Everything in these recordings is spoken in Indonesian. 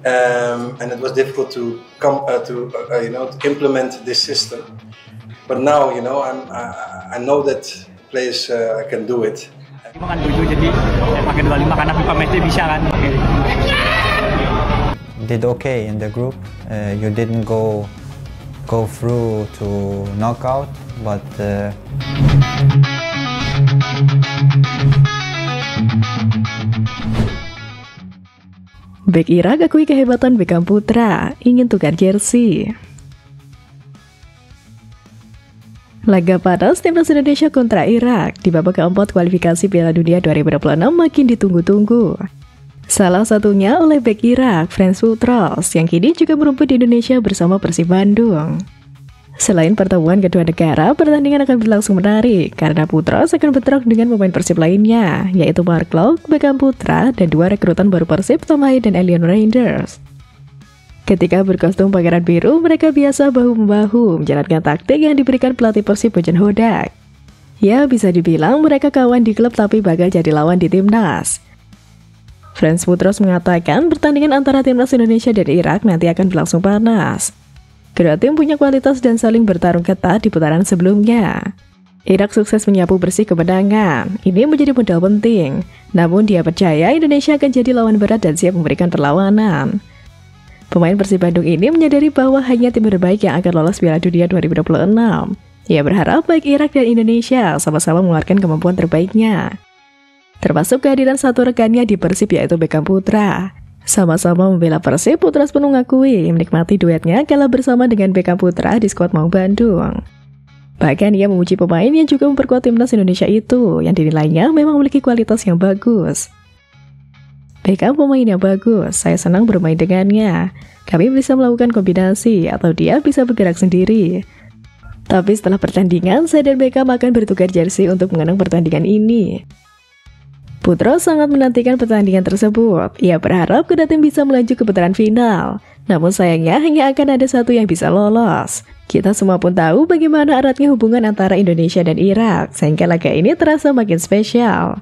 and it was difficult to come to implement this system. But now I know that players can do it. Kan 7 jadi pakai 25 karena FIFA Matchday bisa kan. Did okay in the group. You didn't go through to knockout, but Bek Irak akui kehebatan Beckham Putra, ingin tukar jersey. Laga panas timnas Indonesia kontra Irak di babak keempat kualifikasi Piala Dunia 2026 makin ditunggu-tunggu. Salah satunya oleh bek Irak, Franz Wutros, yang kini juga merumput di Indonesia bersama Persib Bandung. Selain pertemuan kedua negara, pertandingan akan berlangsung menarik karena Wutros akan bentrok dengan pemain Persib lainnya, yaitu Mark Klok, Beckham Putra, dan dua rekrutan baru Persib, Tom Haye dan Elion Reinders. Ketika berkostum pangeran biru, mereka biasa bahu-membahu menjalankan taktik yang diberikan pelatih Persib Bojan Hodak. Ya, bisa dibilang mereka kawan di klub tapi bakal jadi lawan di timnas. Franz Wutros mengatakan pertandingan antara timnas Indonesia dan Irak nanti akan berlangsung panas. Kedua tim punya kualitas dan saling bertarung ketat di putaran sebelumnya. Irak sukses menyapu bersih kemenangan. Ini menjadi modal penting. Namun dia percaya Indonesia akan jadi lawan berat dan siap memberikan perlawanan. Pemain Persib Bandung ini menyadari bahwa hanya tim terbaik yang akan lolos Piala Dunia 2026. Ia berharap baik Irak dan Indonesia sama-sama mengeluarkan kemampuan terbaiknya. Termasuk kehadiran satu rekannya di Persib yaitu Beckham Putra. Sama-sama membela Persib, Wutros pun mengakui menikmati duetnya kala bersama dengan Beckham Putra di skuad Maung Bandung. Bahkan ia memuji pemain yang juga memperkuat timnas Indonesia itu, yang dinilainya memang memiliki kualitas yang bagus. Beckham pemain yang bagus, saya senang bermain dengannya. Kami bisa melakukan kombinasi, atau dia bisa bergerak sendiri. Tapi setelah pertandingan, saya dan Beckham akan bertukar jersey untuk mengenang pertandingan ini. Wutros sangat menantikan pertandingan tersebut. Ia berharap kedua tim bisa melaju ke putaran final. Namun sayangnya hanya akan ada satu yang bisa lolos. Kita semua pun tahu bagaimana eratnya hubungan antara Indonesia dan Irak, sehingga laga ini terasa makin spesial.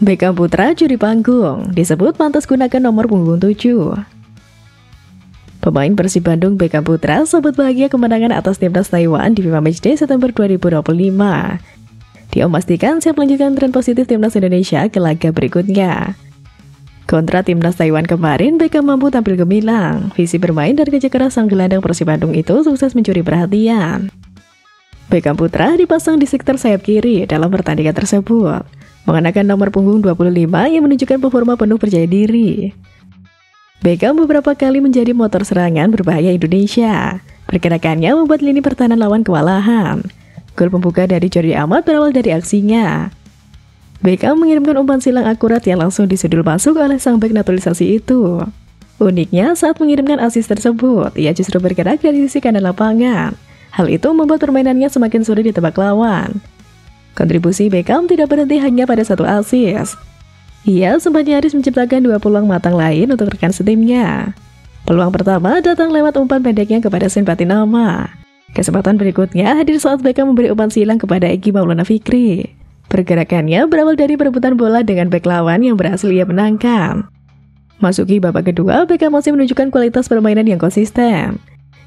Beckham Putra juri panggung, disebut pantas gunakan nomor punggung 7. Pemain Persib Bandung Beckham Putra sambut bahagia kemenangan atas timnas Taiwan di FIFA Matchday September 2025. Dia memastikan siap melanjutkan tren positif timnas Indonesia ke laga berikutnya. Kontra timnas Taiwan kemarin, Beckham mampu tampil gemilang. Visi bermain dan kerja keras sang gelandang Persib Bandung itu sukses mencuri perhatian. Beckham Putra dipasang di sektor sayap kiri dalam pertandingan tersebut, mengenakan nomor punggung 25 yang menunjukkan performa penuh percaya diri. Beckham beberapa kali menjadi motor serangan berbahaya Indonesia. Pergerakannya membuat lini pertahanan lawan kewalahan. Gol pembuka dari Jordi Amat berawal dari aksinya. Beckham mengirimkan umpan silang akurat yang langsung disudul masuk oleh sang bek naturalisasi itu. Uniknya, saat mengirimkan asis tersebut, ia justru bergerak dari sisi kanan lapangan. Hal itu membuat permainannya semakin sulit ditebak lawan. Kontribusi Beckham tidak berhenti hanya pada satu asis. Ia sempat nyaris menciptakan dua peluang matang lain untuk rekan setimnya. Peluang pertama datang lewat umpan pendeknya kepada Sen Patinama. Kesempatan berikutnya hadir saat Beckham memberi umpan silang kepada Egy Maulana Fikri. Pergerakannya berawal dari perebutan bola dengan bek lawan yang berhasil ia menangkan. Masuki babak kedua, Beckham masih menunjukkan kualitas permainan yang konsisten.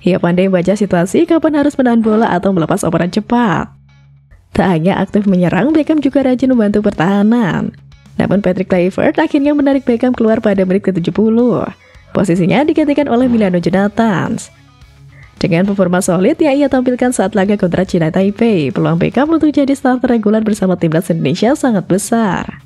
Ia pandai membaca situasi kapan harus menahan bola atau melepas operan cepat. Tak hanya aktif menyerang, Beckham juga rajin membantu pertahanan. Namun Patrick Kluivert akhirnya menarik Beckham keluar pada menit ke-70. Posisinya digantikan oleh Milano Jonathans. Dengan performa solid yang ia tampilkan saat laga kontra China Taipei, peluang Beckham untuk jadi starter reguler bersama timnas Indonesia sangat besar.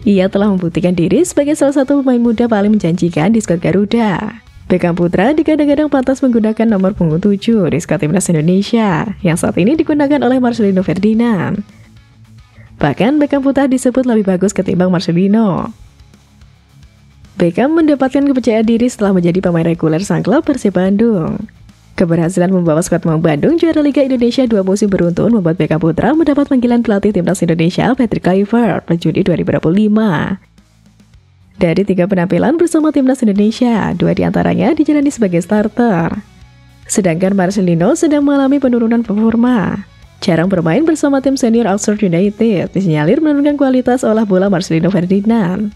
Ia telah membuktikan diri sebagai salah satu pemain muda paling menjanjikan di skuad Garuda. Beckham Putra digadang-gadang pantas menggunakan nomor punggung 7 di skuad timnas Indonesia, yang saat ini digunakan oleh Marcelino Ferdinand. Bahkan Beckham Putra disebut lebih bagus ketimbang Marcelino. Beckham mendapatkan kepercayaan diri setelah menjadi pemain reguler sang klub Persib Bandung. Keberhasilan membawa skuad Maung Bandung juara Liga Indonesia 2 musim beruntun membuat Beckham Putra mendapat panggilan pelatih timnas Indonesia Patrick Kluivert pada Juni 2025. Dari 3 penampilan bersama timnas Indonesia, 2 diantaranya dijalani sebagai starter. Sedangkan Marcelino sedang mengalami penurunan performa. Jarang bermain bersama tim senior Oxford United, disinyalir menurunkan kualitas olah bola Marcelino Ferdinand.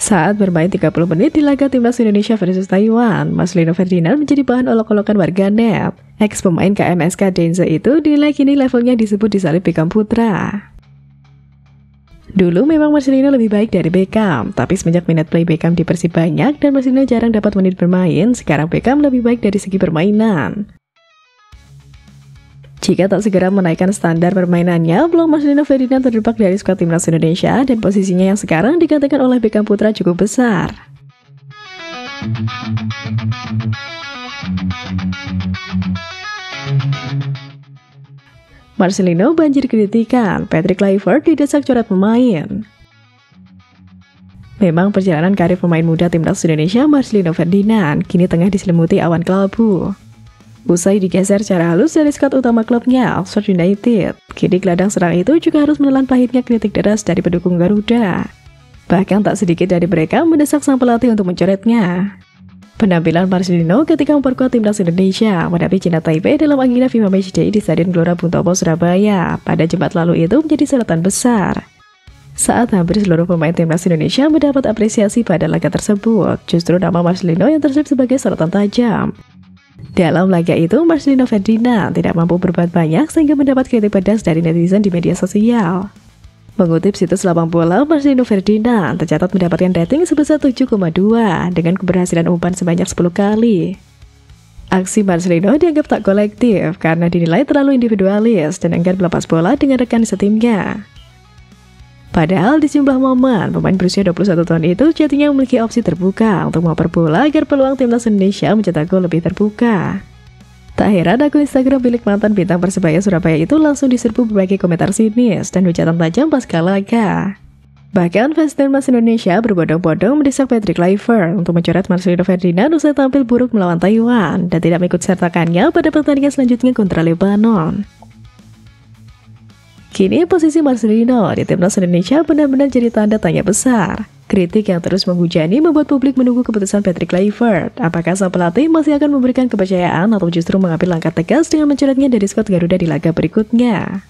Saat bermain 30 menit di laga timnas Indonesia versus Taiwan, Marcelino Ferdinand menjadi bahan olok-olokan warganet. Ex pemain KMSK Denze itu dinilai kini levelnya disebut disalib Beckham Putra. Dulu memang Marcelino lebih baik dari Beckham, tapi semenjak minat play Beckham di Persib banyak dan Marcelino jarang dapat menit bermain, sekarang Beckham lebih baik dari segi permainan. Jika tak segera menaikkan standar permainannya, peluang Marcelino Ferdinand terdepak dari skuad timnas Indonesia dan posisinya yang sekarang dikatakan oleh Beckham Putra cukup besar. Marcelino banjir kritikan, Patrick Kluivert didesak coret pemain. Memang perjalanan karir pemain muda timnas Indonesia Marcelino Ferdinand kini tengah diselimuti awan kelabu. Usai digeser secara halus dari skuad utama klubnya, Oxford United, kini gelandang serang itu juga harus menelan pahitnya kritik deras dari pendukung Garuda. Bahkan tak sedikit dari mereka mendesak sang pelatih untuk mencoretnya. Penampilan Marcelino ketika memperkuat timnas Indonesia menghadapi China Taipei dalam agenda FIFA Matchday di Stadion Gelora Bung Tomo, Surabaya pada Jumat lalu itu menjadi sorotan besar. Saat hampir seluruh pemain timnas Indonesia mendapat apresiasi pada laga tersebut, justru nama Marcelino yang terselip sebagai sorotan tajam. Dalam laga itu, Marcelino Ferdinand tidak mampu berbuat banyak sehingga mendapat kritik pedas dari netizen di media sosial. Mengutip situs Lapang Bola, Marcelino Ferdinand tercatat mendapatkan rating sebesar 7,2 dengan keberhasilan umpan sebanyak 10 kali. Aksi Marcelino dianggap tak kolektif karena dinilai terlalu individualis dan enggan melepas bola dengan rekan setimnya. Padahal di sejumlah momen, pemain berusia 21 tahun itu jadinya memiliki opsi terbuka untuk mengoper bola agar peluang timnas Indonesia mencetak gol lebih terbuka. Tak heran akun Instagram milik mantan bintang Persebaya Surabaya itu langsung diserbu berbagai komentar sinis dan ucapan tajam pasca laga. Bahkan fans timnas Indonesia berbondong-bondong mendesak Patrick Kluivert untuk mencoret Marcelino Ferdinand usai tampil buruk melawan Taiwan dan tidak mengikut sertakannya pada pertandingan selanjutnya kontra Lebanon. Kini posisi Marcelino di timnas Indonesia benar-benar jadi tanda tanya besar. Kritik yang terus menghujani membuat publik menunggu keputusan Patrick Kluivert. Apakah sang pelatih masih akan memberikan kepercayaan atau justru mengambil langkah tegas dengan mencoretnya dari skuad Garuda di laga berikutnya?